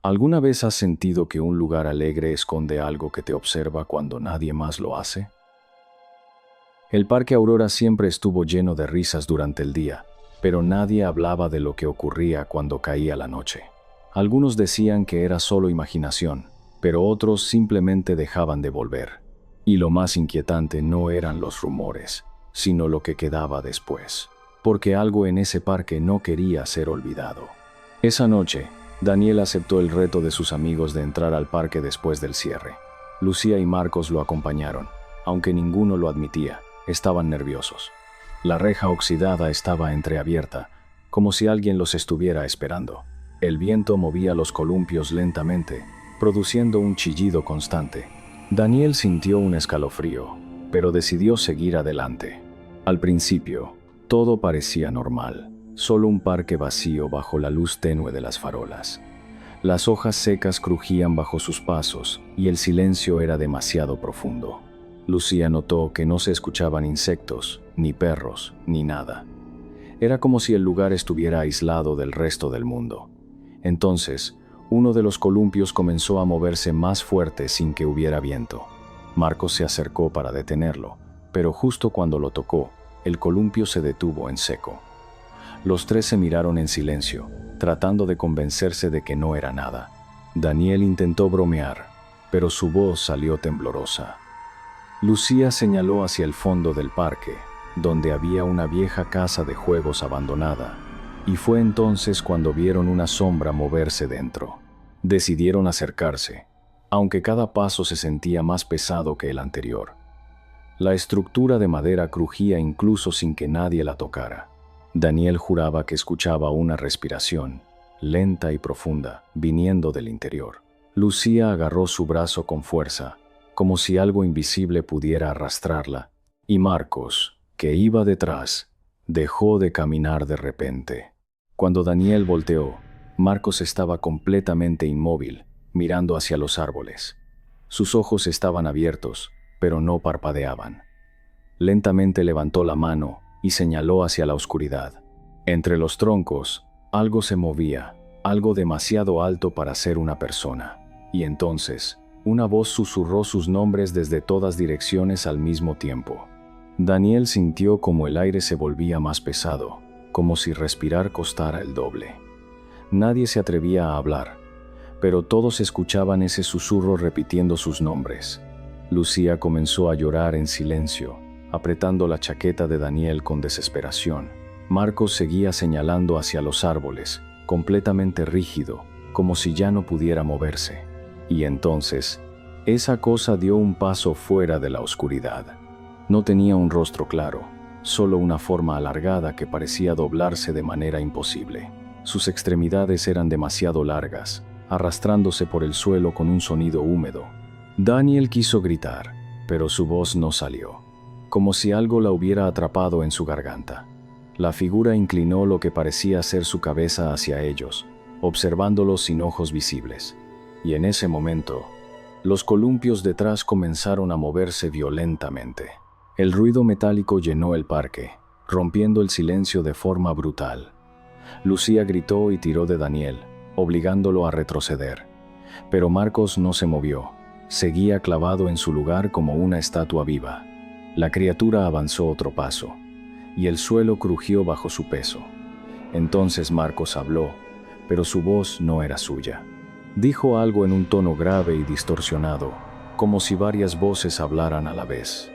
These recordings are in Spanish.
¿Alguna vez has sentido que un lugar alegre esconde algo que te observa cuando nadie más lo hace? El Parque Aurora siempre estuvo lleno de risas durante el día, pero nadie hablaba de lo que ocurría cuando caía la noche. Algunos decían que era solo imaginación, pero otros simplemente dejaban de volver. Y lo más inquietante no eran los rumores, sino lo que quedaba después, porque algo en ese parque no quería ser olvidado. Esa noche, Daniel aceptó el reto de sus amigos de entrar al parque después del cierre. Lucía y Marcos lo acompañaron, aunque ninguno lo admitía, estaban nerviosos. La reja oxidada estaba entreabierta, como si alguien los estuviera esperando. El viento movía los columpios lentamente, produciendo un chillido constante. Daniel sintió un escalofrío, pero decidió seguir adelante. Al principio, todo parecía normal, solo un parque vacío bajo la luz tenue de las farolas. Las hojas secas crujían bajo sus pasos y el silencio era demasiado profundo. Lucía notó que no se escuchaban insectos, ni perros, ni nada. Era como si el lugar estuviera aislado del resto del mundo. Entonces, uno de los columpios comenzó a moverse más fuerte sin que hubiera viento. Marcos se acercó para detenerlo, pero justo cuando lo tocó, el columpio se detuvo en seco. Los tres se miraron en silencio, tratando de convencerse de que no era nada. Daniel intentó bromear, pero su voz salió temblorosa. Lucía señaló hacia el fondo del parque, donde había una vieja casa de juegos abandonada, y fue entonces cuando vieron una sombra moverse dentro. Decidieron acercarse, aunque cada paso se sentía más pesado que el anterior. La estructura de madera crujía incluso sin que nadie la tocara. Daniel juraba que escuchaba una respiración, lenta y profunda, viniendo del interior. Lucía agarró su brazo con fuerza, como si algo invisible pudiera arrastrarla, y Marcos, que iba detrás, dejó de caminar de repente. Cuando Daniel volteó, Marcos estaba completamente inmóvil, mirando hacia los árboles. Sus ojos estaban abiertos, pero no parpadeaban. Lentamente levantó la mano y señaló hacia la oscuridad. Entre los troncos, algo se movía, algo demasiado alto para ser una persona. Y entonces, una voz susurró sus nombres desde todas direcciones al mismo tiempo. Daniel sintió como el aire se volvía más pesado, como si respirar costara el doble. Nadie se atrevía a hablar, pero todos escuchaban ese susurro repitiendo sus nombres. Lucía comenzó a llorar en silencio, apretando la chaqueta de Daniel con desesperación. Marcos seguía señalando hacia los árboles, completamente rígido, como si ya no pudiera moverse. Y entonces, esa cosa dio un paso fuera de la oscuridad. No tenía un rostro claro, solo una forma alargada que parecía doblarse de manera imposible. Sus extremidades eran demasiado largas, arrastrándose por el suelo con un sonido húmedo. Daniel quiso gritar, pero su voz no salió, como si algo la hubiera atrapado en su garganta. La figura inclinó lo que parecía ser su cabeza hacia ellos, observándolos sin ojos visibles. Y en ese momento, los columpios detrás comenzaron a moverse violentamente. El ruido metálico llenó el parque, rompiendo el silencio de forma brutal. Lucía gritó y tiró de Daniel, obligándolo a retroceder. Pero Marcos no se movió, seguía clavado en su lugar como una estatua viva. La criatura avanzó otro paso, y el suelo crujió bajo su peso. Entonces Marcos habló, pero su voz no era suya. Dijo algo en un tono grave y distorsionado, como si varias voces hablaran a la vez.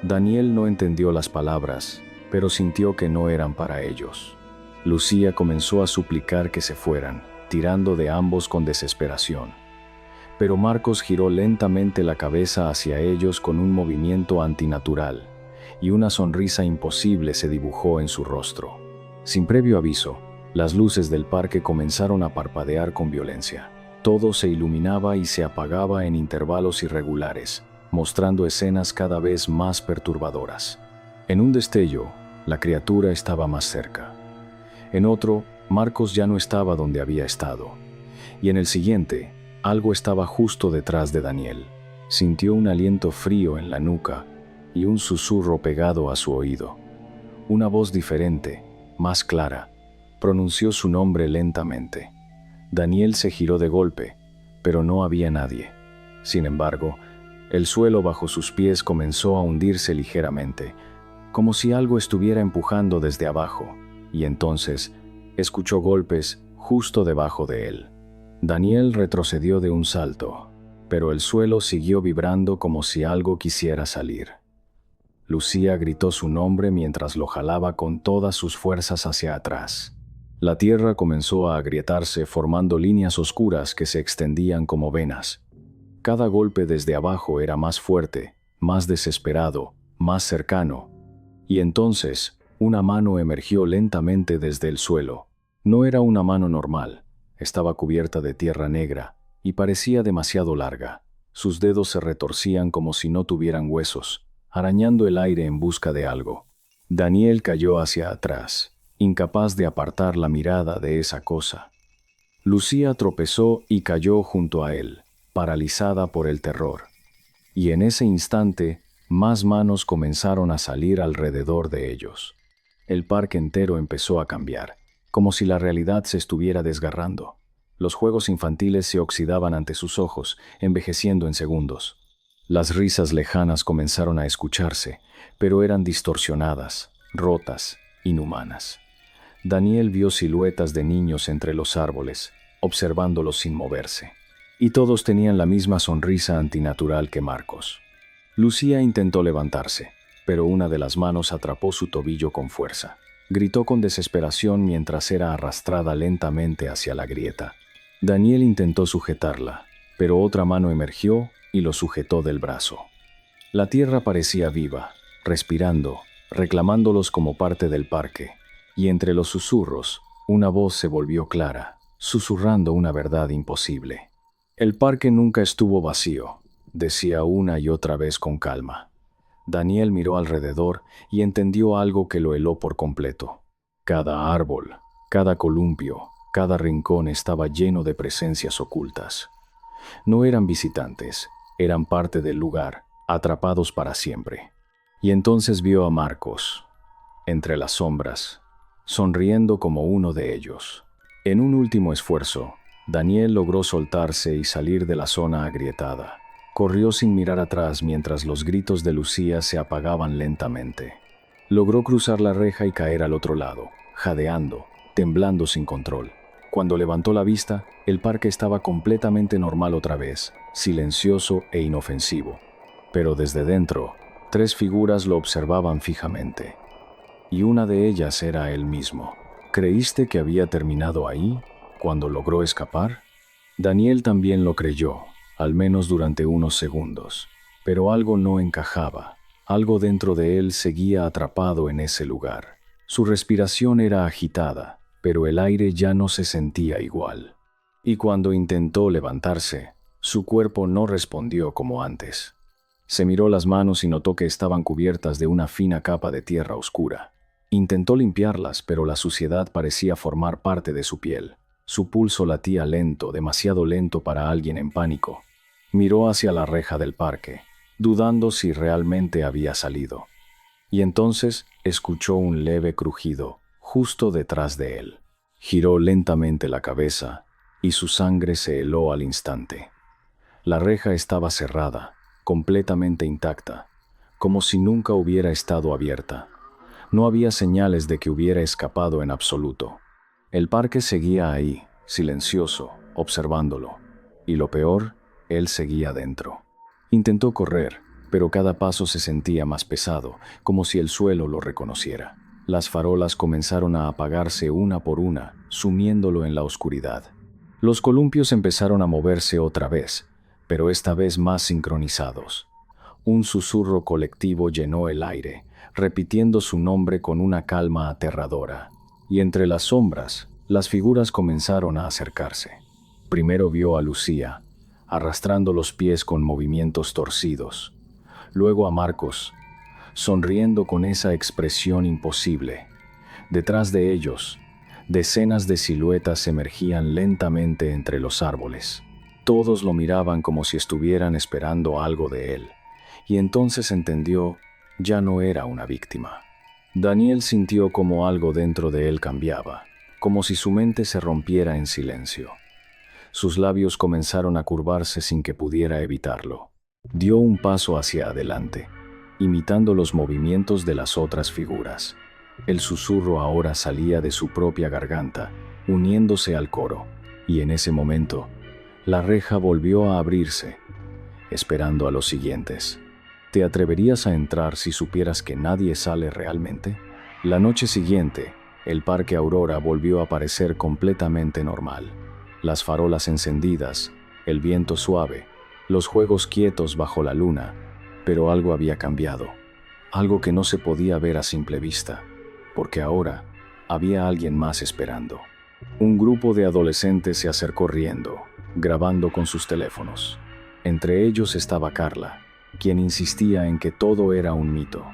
Daniel no entendió las palabras, pero sintió que no eran para ellos. Lucía comenzó a suplicar que se fueran, tirando de ambos con desesperación. Pero Marcos giró lentamente la cabeza hacia ellos con un movimiento antinatural, y una sonrisa imposible se dibujó en su rostro. Sin previo aviso, las luces del parque comenzaron a parpadear con violencia. Todo se iluminaba y se apagaba en intervalos irregulares, mostrando escenas cada vez más perturbadoras. En un destello, la criatura estaba más cerca. En otro, Marcos ya no estaba donde había estado. Y en el siguiente, algo estaba justo detrás de Daniel. Sintió un aliento frío en la nuca y un susurro pegado a su oído. Una voz diferente, más clara, pronunció su nombre lentamente. Daniel se giró de golpe, pero no había nadie. Sin embargo, el suelo bajo sus pies comenzó a hundirse ligeramente, como si algo estuviera empujando desde abajo, y entonces escuchó golpes justo debajo de él. Daniel retrocedió de un salto, pero el suelo siguió vibrando como si algo quisiera salir. Lucía gritó su nombre mientras lo jalaba con todas sus fuerzas hacia atrás. La tierra comenzó a agrietarse formando líneas oscuras que se extendían como venas. Cada golpe desde abajo era más fuerte, más desesperado, más cercano. Y entonces, una mano emergió lentamente desde el suelo. No era una mano normal, estaba cubierta de tierra negra y parecía demasiado larga. Sus dedos se retorcían como si no tuvieran huesos, arañando el aire en busca de algo. Daniel cayó hacia atrás, incapaz de apartar la mirada de esa cosa. Lucía tropezó y cayó junto a él, paralizada por el terror. Y en ese instante, más manos comenzaron a salir alrededor de ellos. El parque entero empezó a cambiar, como si la realidad se estuviera desgarrando. Los juegos infantiles se oxidaban ante sus ojos, envejeciendo en segundos. Las risas lejanas comenzaron a escucharse, pero eran distorsionadas, rotas, inhumanas. Daniel vio siluetas de niños entre los árboles, observándolos sin moverse. Y todos tenían la misma sonrisa antinatural que Marcos. Lucía intentó levantarse, pero una de las manos atrapó su tobillo con fuerza. Gritó con desesperación mientras era arrastrada lentamente hacia la grieta. Daniel intentó sujetarla, pero otra mano emergió y lo sujetó del brazo. La tierra parecía viva, respirando, reclamándolos como parte del parque, y entre los susurros, una voz se volvió clara, susurrando una verdad imposible. El parque nunca estuvo vacío, decía una y otra vez con calma. Daniel miró alrededor y entendió algo que lo heló por completo. Cada árbol, cada columpio, cada rincón estaba lleno de presencias ocultas. No eran visitantes, eran parte del lugar, atrapados para siempre. Y entonces vio a Marcos, entre las sombras, sonriendo como uno de ellos. En un último esfuerzo, Daniel logró soltarse y salir de la zona agrietada. Corrió sin mirar atrás mientras los gritos de Lucía se apagaban lentamente. Logró cruzar la reja y caer al otro lado, jadeando, temblando sin control. Cuando levantó la vista, el parque estaba completamente normal otra vez, silencioso e inofensivo. Pero desde dentro, 3 figuras lo observaban fijamente. Y una de ellas era él mismo. ¿Creíste que había terminado ahí, cuando logró escapar? Daniel también lo creyó, al menos durante unos segundos. Pero algo no encajaba. Algo dentro de él seguía atrapado en ese lugar. Su respiración era agitada, pero el aire ya no se sentía igual. Y cuando intentó levantarse, su cuerpo no respondió como antes. Se miró las manos y notó que estaban cubiertas de una fina capa de tierra oscura. Intentó limpiarlas, pero la suciedad parecía formar parte de su piel. Su pulso latía lento, demasiado lento para alguien en pánico. Miró hacia la reja del parque, dudando si realmente había salido. Y entonces escuchó un leve crujido justo detrás de él. Giró lentamente la cabeza y su sangre se heló al instante. La reja estaba cerrada, completamente intacta, como si nunca hubiera estado abierta. No había señales de que hubiera escapado en absoluto. El parque seguía ahí, silencioso, observándolo. Y lo peor, él seguía dentro. Intentó correr, pero cada paso se sentía más pesado, como si el suelo lo reconociera. Las farolas comenzaron a apagarse una por una, sumiéndolo en la oscuridad. Los columpios empezaron a moverse otra vez, pero esta vez más sincronizados. Un susurro colectivo llenó el aire, repitiendo su nombre con una calma aterradora. Y entre las sombras, las figuras comenzaron a acercarse. Primero vio a Lucía, arrastrando los pies con movimientos torcidos. Luego a Marcos, sonriendo con esa expresión imposible. Detrás de ellos, decenas de siluetas emergían lentamente entre los árboles. Todos lo miraban como si estuvieran esperando algo de él. Y entonces entendió, ya no era una víctima. Daniel sintió como algo dentro de él cambiaba, como si su mente se rompiera en silencio. Sus labios comenzaron a curvarse sin que pudiera evitarlo. Dio un paso hacia adelante, imitando los movimientos de las otras figuras. El susurro ahora salía de su propia garganta, uniéndose al coro, y en ese momento, la reja volvió a abrirse, esperando a los siguientes. ¿Te atreverías a entrar si supieras que nadie sale realmente? La noche siguiente, el Parque Aurora volvió a parecer completamente normal. Las farolas encendidas, el viento suave, los juegos quietos bajo la luna, pero algo había cambiado, algo que no se podía ver a simple vista, porque ahora había alguien más esperando. Un grupo de adolescentes se acercó riendo, grabando con sus teléfonos. Entre ellos estaba Carla, quien insistía en que todo era un mito.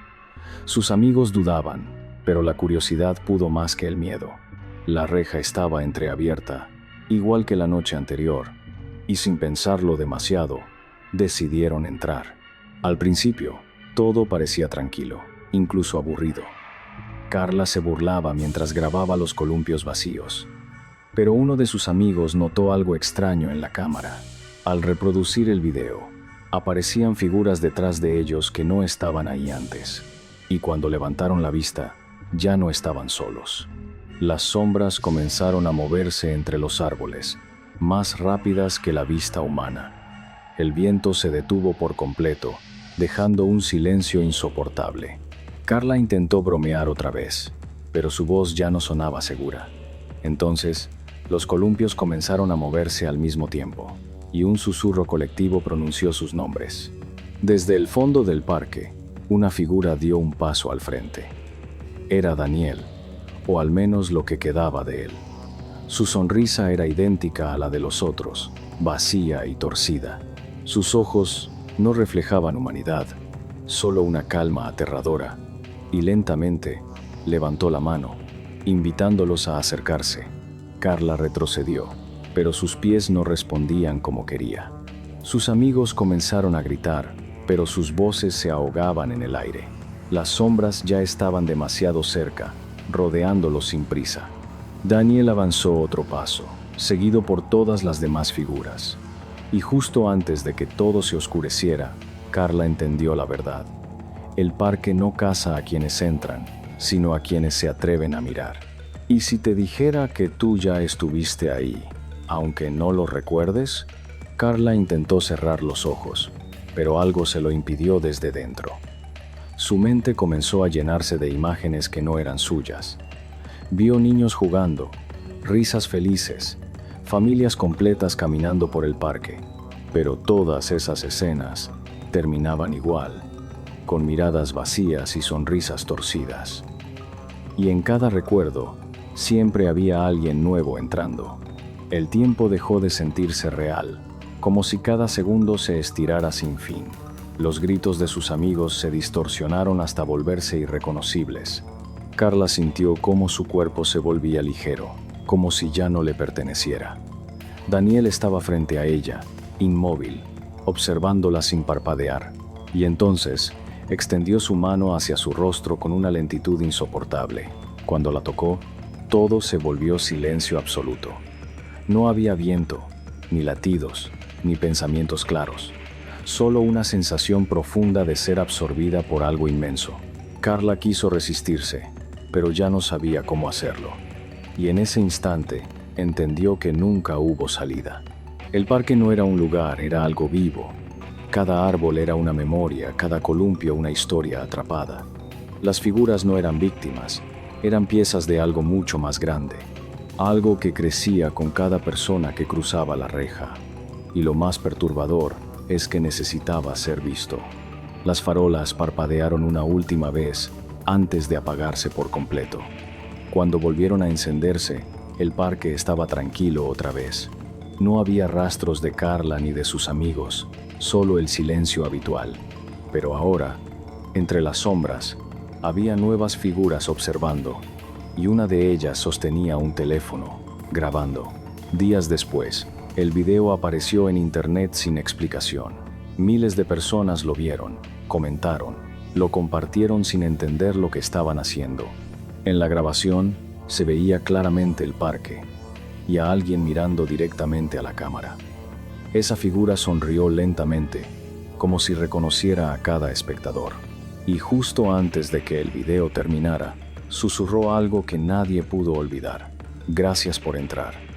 Sus amigos dudaban, pero la curiosidad pudo más que el miedo. La reja estaba entreabierta, igual que la noche anterior, y sin pensarlo demasiado, decidieron entrar. Al principio, todo parecía tranquilo, incluso aburrido. Carla se burlaba mientras grababa los columpios vacíos, pero uno de sus amigos notó algo extraño en la cámara. Al reproducir el video, aparecían figuras detrás de ellos que no estaban ahí antes, y cuando levantaron la vista, ya no estaban solos. Las sombras comenzaron a moverse entre los árboles, más rápidas que la vista humana. El viento se detuvo por completo, dejando un silencio insoportable. Carla intentó bromear otra vez, pero su voz ya no sonaba segura. Entonces, los columpios comenzaron a moverse al mismo tiempo, y un susurro colectivo pronunció sus nombres. Desde el fondo del parque, una figura dio un paso al frente. Era Daniel, o al menos lo que quedaba de él. Su sonrisa era idéntica a la de los otros, vacía y torcida. Sus ojos no reflejaban humanidad, solo una calma aterradora, y lentamente levantó la mano, invitándolos a acercarse. Carla retrocedió, pero sus pies no respondían como quería. Sus amigos comenzaron a gritar, pero sus voces se ahogaban en el aire. Las sombras ya estaban demasiado cerca, rodeándolos sin prisa. Daniel avanzó otro paso, seguido por todas las demás figuras. Y justo antes de que todo se oscureciera, Carla entendió la verdad. El parque no caza a quienes entran, sino a quienes se atreven a mirar. ¿Y si te dijera que tú ya estuviste ahí, aunque no lo recuerdes? Carla intentó cerrar los ojos, pero algo se lo impidió desde dentro. Su mente comenzó a llenarse de imágenes que no eran suyas. Vio niños jugando, risas felices, familias completas caminando por el parque, pero todas esas escenas terminaban igual, con miradas vacías y sonrisas torcidas. Y en cada recuerdo, siempre había alguien nuevo entrando. El tiempo dejó de sentirse real, como si cada segundo se estirara sin fin. Los gritos de sus amigos se distorsionaron hasta volverse irreconocibles. Carla sintió cómo su cuerpo se volvía ligero, como si ya no le perteneciera. Daniel estaba frente a ella, inmóvil, observándola sin parpadear, y entonces extendió su mano hacia su rostro con una lentitud insoportable. Cuando la tocó, todo se volvió silencio absoluto. No había viento, ni latidos, ni pensamientos claros. Solo una sensación profunda de ser absorbida por algo inmenso. Carla quiso resistirse, pero ya no sabía cómo hacerlo. Y en ese instante, entendió que nunca hubo salida. El parque no era un lugar, era algo vivo. Cada árbol era una memoria, cada columpio una historia atrapada. Las figuras no eran víctimas, eran piezas de algo mucho más grande. Algo que crecía con cada persona que cruzaba la reja. Y lo más perturbador es que necesitaba ser visto. Las farolas parpadearon una última vez antes de apagarse por completo. Cuando volvieron a encenderse, el parque estaba tranquilo otra vez. No había rastros de Carla ni de sus amigos, solo el silencio habitual. Pero ahora, entre las sombras, había nuevas figuras observando, y una de ellas sostenía un teléfono, grabando. Días después, el video apareció en internet sin explicación. Miles de personas lo vieron, comentaron, lo compartieron sin entender lo que estaban haciendo. En la grabación se veía claramente el parque, y a alguien mirando directamente a la cámara. Esa figura sonrió lentamente, como si reconociera a cada espectador. Y justo antes de que el video terminara, susurró algo que nadie pudo olvidar. Gracias por entrar.